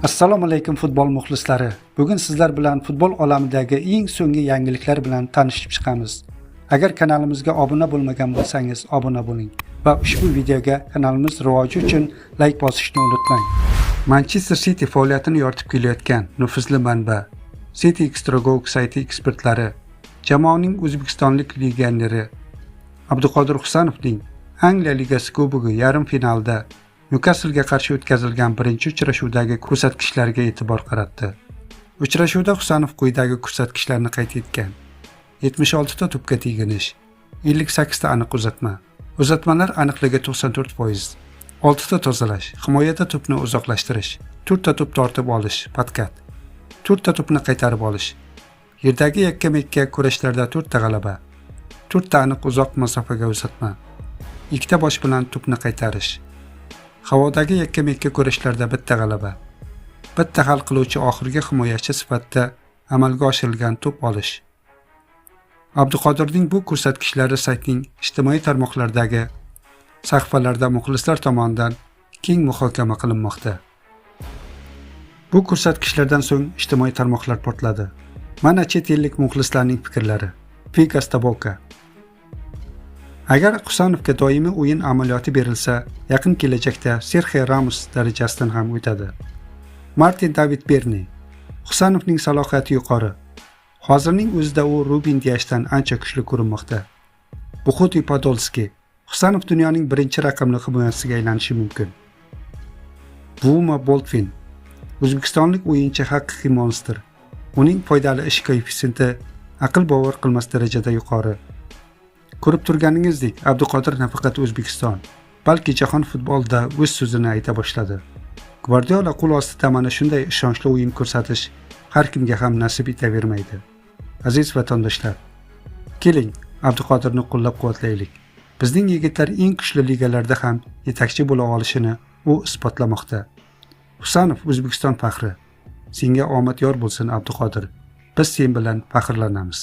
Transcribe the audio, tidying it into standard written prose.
Assalomu alaykum futbol muxlislari. Bugun sizlar bilan futbol olamidagi eng so'nggi yangiliklar bilan tanishib chiqamiz. Agar kanalimizga obuna bo'lmagan bo'lsangiz, obuna bo'ling va ushbu videoga kanalimiz rivoji uchun like bosishni unutmang. Manchester City faoliyatini yoritib kelayotgan nufuzli manba City Extrago sayti ekspertlari jamoaning o'zbekistonlik legioneri Abduqodir Husanovning Angliya Ligasi Kubogi yarim finalda Newcastle'ga qarshi o'tkazilgan birinchi uchrashuvdagi ko'rsatkichlariga e'tibor qaratdi. Uchrashuvda Husanov quyidagi ko'rsatkichlarni qayd etgan: 76 ta to'pga teginish, 58 ta aniq uzatma, uzatmalar aniqligi 94%, 6 ta tozalash, himoyada to'pni uzoqlashtirish, 4 ta to'p tortib olish, patkat, 4 ta to'pni qaytarib olish, yerdagi yakka-mekka kurashlarda 4 ta g'alaba, 4 ta aniq uzoq masofaga uzatma, 2 ta bosh bilan to'pni qaytarish, havodagi yakka-mekka kurashlarda 1 ta g'alaba, 1 ta hal qiluvchi oxirgi himoyachi sifatida amalga oshirilgan to'p olish. Abduqodirning bu ko'rsatkichlari saytning ijtimoiy tarmoqlardagi sahifalarda muxlislar tomonidan keng muhokama qilinmoqda. Bu ko'rsatkichlardan so'ng ijtimoiy tarmoqlar portladi. Mana chet ellik muxlislarning fikrlari. Fikas Taboka: Agar Husanovga doimiy o'yin amaliyoti berilsa, yaqin kelajakda Serxio Ramos darajasidan ham o'tadi. Martin David Berni: Husanovning salohiyati yuqori. Hozirning o'zida u Rubin Diashdan ancha kuchli ko'rinmoqda. Buxoti Podolski: Husanov dunyoning birinchi raqamli himoyachisiga aylanishi mumkin. Buma Boltvin: O'zbekistonlik o'yinchi haqiqiy monster. Uning foydali ish koeffitsiyenti aql bovar qilmas darajada yuqori. Ko'rib turganingizdek, Abduqodir nafaqat O'zbekiston, balki jahon futbolida o'z so'zini ayta boshladi. Gvardiola qo'l ostida mana shunday ishonchli o'yin ko'rsatish har kimga ham nasib etavermaydi. Aziz vatandoshlar, keling, Abduqodirni qo'llab-quvvatlaylik. Bizning yigitlar eng kuchli ligalarda ham yetakchi bo'la olishini u isbotlamoqda. Husanov O'zbekiston faxri. Senga omad yor bo'lsin, Abduqodir. Biz sen bilan faxrlanamiz.